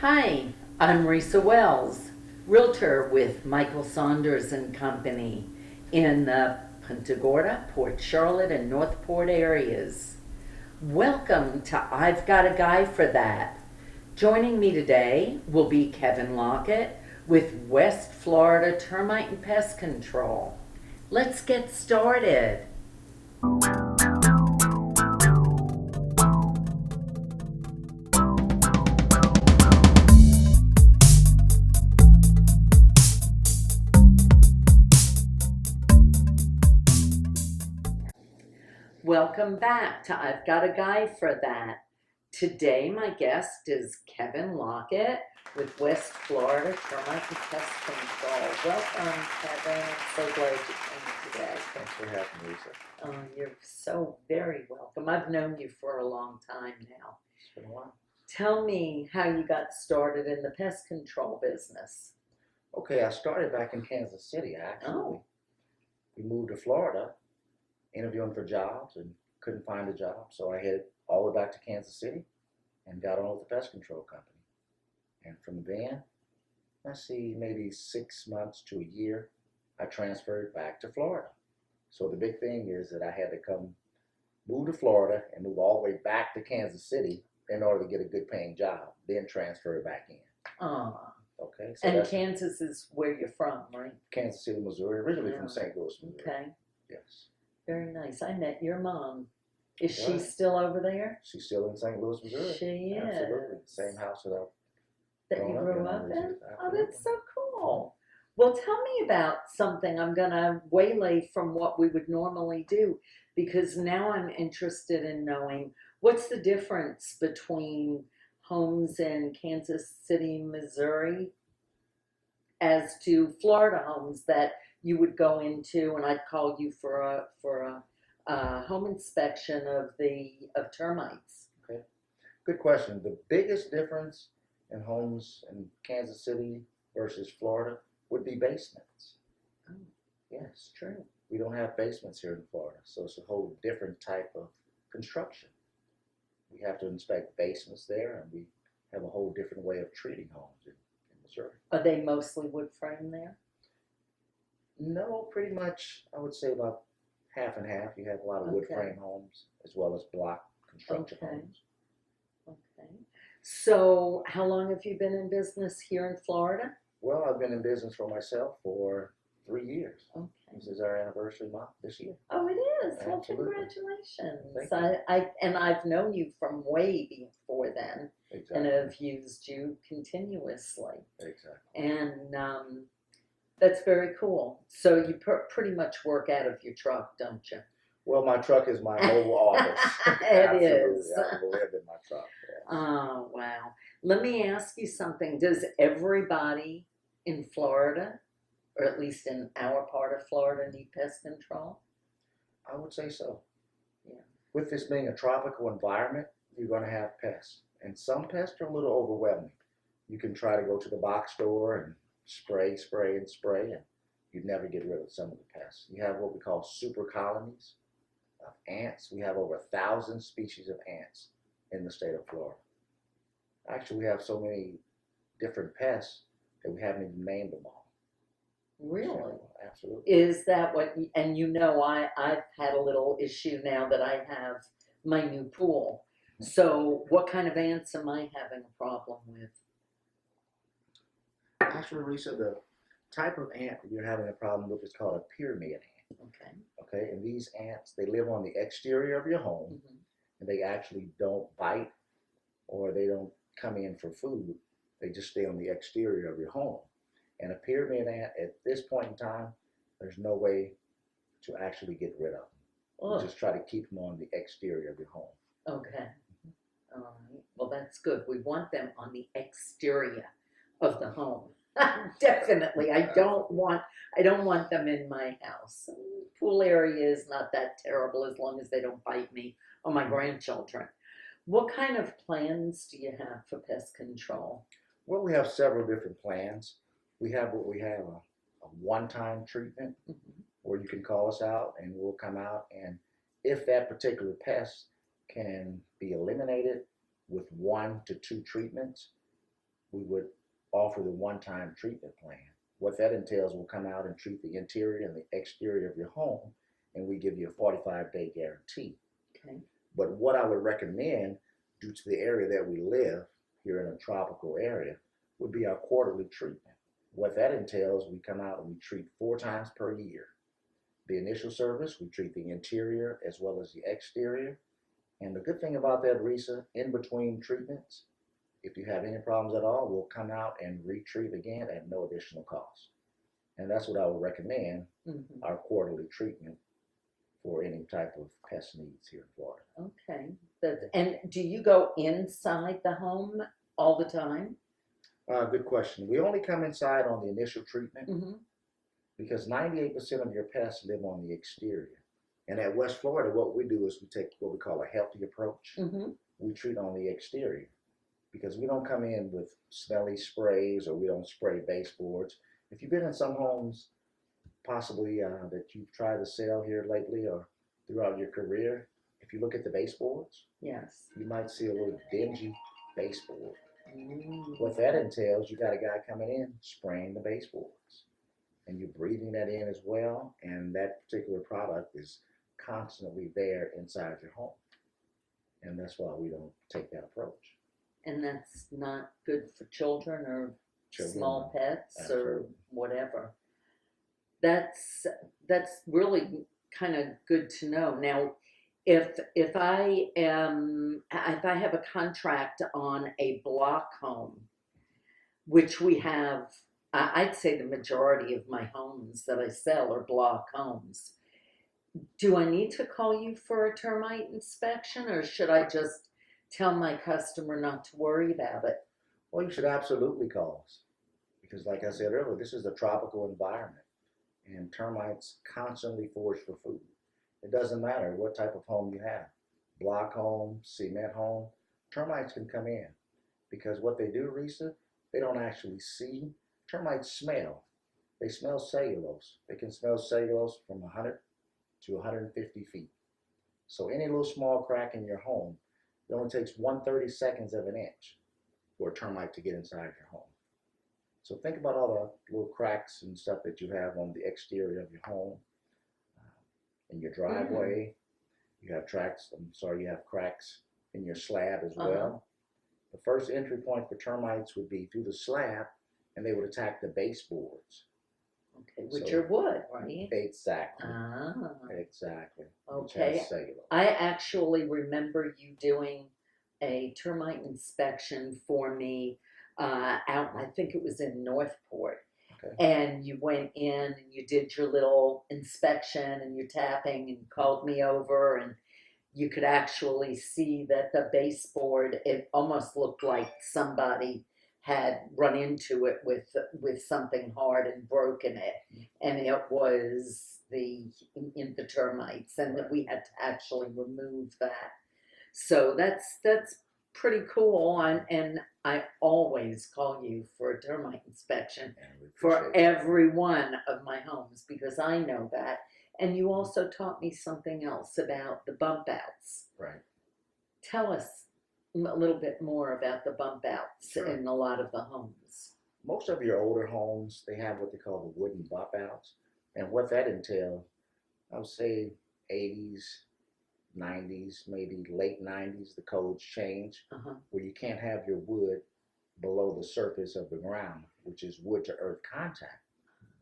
Hi, I'm Risa Wells, Realtor with Michael Saunders and Company in the Punta Gorda, Port Charlotte, and Northport areas. Welcome to I've Got a Guy for That. Joining me today will be Kevin Lockett with West Florida Termite and Pest Control. Let's get started. Welcome back to I've Got a Guy for That. Today, my guest is Kevin Lockett with West Florida Termite and Pest Control. Welcome, Kevin. I'm so glad you came today. Thanks for having me, Lisa. Oh, you're so very welcome. I've known you for a long time now. It's been a while. Tell me how you got started in the pest control business. Okay, I started back in Kansas City, actually. Oh. We moved to Florida, interviewing for jobs, and couldn't find a job, so I headed all the way back to Kansas City and got on with the pest control company. And from then, maybe 6 months to a year, I transferred back to Florida. So the big thing is that I had to move to Florida and move all the way back to Kansas City in order to get a good paying job, then transfer back in. Okay. So And Kansas is where you're from, right? Kansas City, Missouri, originally from St. Louis, Missouri. Okay. Yes. Very nice. I met your mom. Is she Right. still over there? She's still in St. Louis, Missouri. She is. Absolutely. Same house that That you grew up in? Absolutely. Oh, that's so cool. Well, tell me about something. I'm going to waylay from what we would normally do because now I'm interested in knowing what's the difference between homes in Kansas City, Missouri, as to Florida homes that you would go into, and I'd call you for a home inspection of termites. Okay. Good question. The biggest difference in homes in Kansas City versus Florida would be basements. Oh, yes. True. We don't have basements here in Florida, so it's a whole different type of construction. We have to inspect basements there, and we have a whole different way of treating homes in Missouri. Are they mostly wood frame there? No, pretty much, I would say about half and half. You have a lot of wood frame homes as well as block construction homes. Okay. So, how long have you been in business here in Florida? Well, I've been in business for myself for 3 years. Okay. This is our anniversary month this year. Oh, it is. Well, Absolutely. congratulations. Thank you. I've known you from way before then, Exactly. and have used you continuously. Exactly. And that's very cool. So you pretty much work out of your truck, don't you? Well, my truck is my mobile office. It is. I live in my truck. Yes. Oh, wow. Let me ask you something. Does everybody in Florida, or at least in our part of Florida, need pest control? I would say so. Yeah. With this being a tropical environment, you're going to have pests. And some pests are a little overwhelming. You can try to go to the box store and spray, and you'd never get rid of some of the pests. You have what we call super colonies of ants. We have over 1,000 species of ants in the state of Florida. Actually, we have so many different pests that we haven't even named them all. Really? So, absolutely. Is that what, and I've had a little issue now that I have my new pool. So what kind of ants am I having a problem with? Actually, Lisa, the type of ant that you're having a problem with is called a pyramid ant. Okay. Okay, and these ants, they live on the exterior of your home, and they actually don't bite or they don't come in for food. They just stay on the exterior of your home. And a pyramid ant, at this point in time, there's no way to actually get rid of them. You just try to keep them on the exterior of your home. Okay. All right. Well, that's good. We want them on the exterior of the home. Definitely. I don't want them in my house. Pool area is not that terrible as long as they don't bite me or my grandchildren. What kind of plans do you have for pest control? Well, we have several different plans. We have a one-time treatment where you can call us out and we'll come out, and if that particular pest can be eliminated with 1 to 2 treatments, we would offer the one-time treatment plan. What that entails, we'll come out and treat the interior and the exterior of your home, and we give you a 45-day guarantee. Okay. But what I would recommend, due to the area that we live here in a tropical area, would be our quarterly treatment. What that entails, we come out and we treat 4 times per year. The initial service, we treat the interior as well as the exterior. And the good thing about that, Risa, in between treatments, if you have any problems at all, we'll come out and retreat again at no additional cost. And that's what I would recommend, our quarterly treatment for any type of pest needs here in Florida. Okay. And do you go inside the home all the time? Good question. We only come inside on the initial treatment Mm-hmm. because 98% of your pests live on the exterior. And at West Florida, what we do is we take what we call a healthy approach. Mm-hmm. We treat on the exterior because we don't come in with smelly sprays or we don't spray baseboards. If you've been in some homes, possibly that you've tried to sell here lately or throughout your career, if you look at the baseboards, Yes. you might see a little dingy baseboard. Mm. What that entails, you got a guy coming in spraying the baseboards, and you're breathing that in as well, and that particular product is constantly there inside your home. And that's why we don't take that approach. And that's not good for children or Children, small pets or absolutely. whatever. That's really kind of good to know. Now, if I have a contract on a block home, which we have, I'd say the majority of my homes that I sell are block homes. Do I need to call you for a termite inspection, or should I just tell my customer not to worry about it? Well, you should absolutely call us because, like I said earlier, this is a tropical environment, and termites constantly forage for food. It doesn't matter what type of home you have, block home, cement home, termites can come in because what they do, Risa, they don't actually see. Termites smell. They smell cellulose. They can smell cellulose from 100 to 150 feet. So any little small crack in your home, it only takes 1/32 of an inch for a termite to get inside your home. So think about all the little cracks and stuff that you have on the exterior of your home, in your driveway. You have you have cracks in your slab as well. The first entry point for termites would be through the slab, and they would attack the baseboards. Okay, which So- are wood, right? Exactly. Ah, Exactly. Which okay. has cellulose. I actually remember you doing a termite inspection for me out, I think it was in Northport. Okay. And you went in and you did your little inspection and your tapping and called me over, and you could actually see that the baseboard, it almost looked like somebody had run into it with something hard and broken it, and it was the termites, and that we had to actually remove that. So that's pretty cool, and I always call you for a termite inspection And we for appreciate that. every one of my homes because I know that. And you also taught me something else about the bump outs. Right. Tell us a little bit more about the bump outs Sure. in a lot of the homes. Most of your older homes, they have what they call the wooden bump outs. And what that entails, I would say 80s, 90s, maybe late 90s, the codes change where you can't have your wood below the surface of the ground, which is wood to earth contact.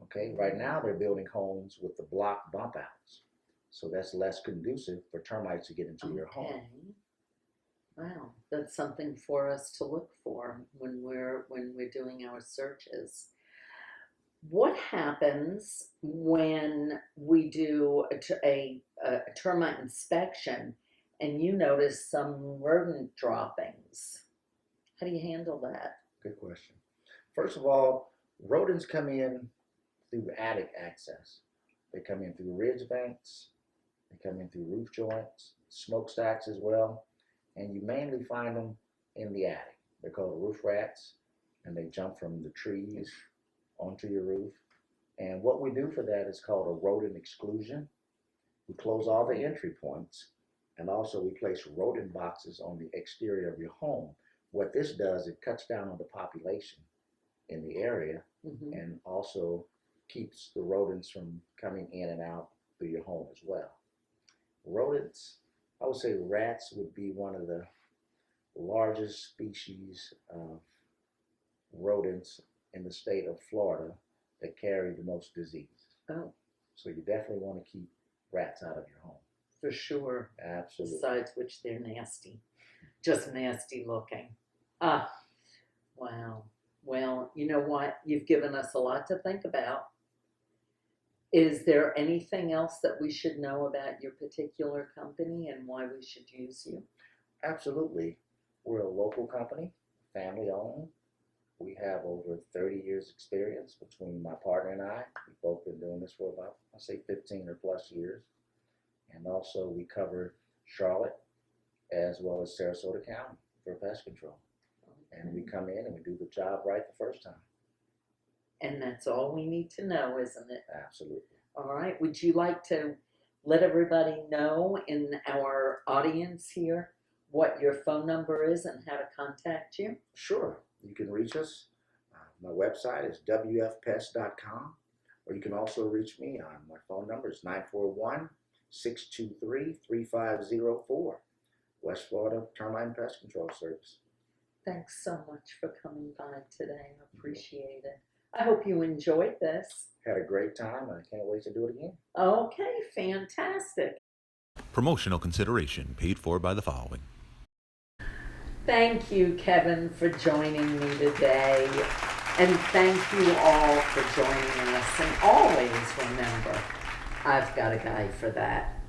Okay, right now they're building homes with the block bump outs. So that's less conducive for termites to get into your home. Wow, that's something for us to look for when we're doing our searches. What happens when we do a termite inspection and you notice some rodent droppings? How do you handle that? Good question. First of all, rodents come in through attic access. They come in through ridge vents. They come in through roof joints, smokestacks as well. And you mainly find them in the attic. They're called roof rats, and they jump from the trees onto your roof. And what we do for that is called a rodent exclusion. We close all the entry points, and also we place rodent boxes on the exterior of your home what this does, it cuts down on the population in the area Mhm. and also keeps the rodents from coming in and out through your home as well. Rodents, I would say rats would be one of the largest species of rodents in the state of Florida that carry the most disease. Oh, So you definitely want to keep rats out of your home. for sure. Absolutely. Besides which, they're nasty. Just nasty looking. Ah, wow. Well, you know what? You've given us a lot to think about. Is there anything else that we should know about your particular company and why we should use you? Absolutely. We're a local company, family owned. We have over 30 years experience between my partner and I. We've both been doing this for about, I say 15 or plus years. And also we cover Charlotte as well as Sarasota County for pest control. And we come in and we do the job right the first time. And that's all we need to know, isn't it? Absolutely. All right. Would you like to let everybody know in our audience here what your phone number is and how to contact you? Sure. You can reach us. My website is wfpest.com, or you can also reach me on my phone number is 941-623-3504. West Florida Termite and Pest Control Service. Thanks so much for coming by today. I appreciate it. I hope you enjoyed this. Had a great time, and I can't wait to do it again. Okay, fantastic. Promotional consideration paid for by the following. Thank you, Kevin, for joining me today. And thank you all for joining us. And always remember, I've got a guy for that.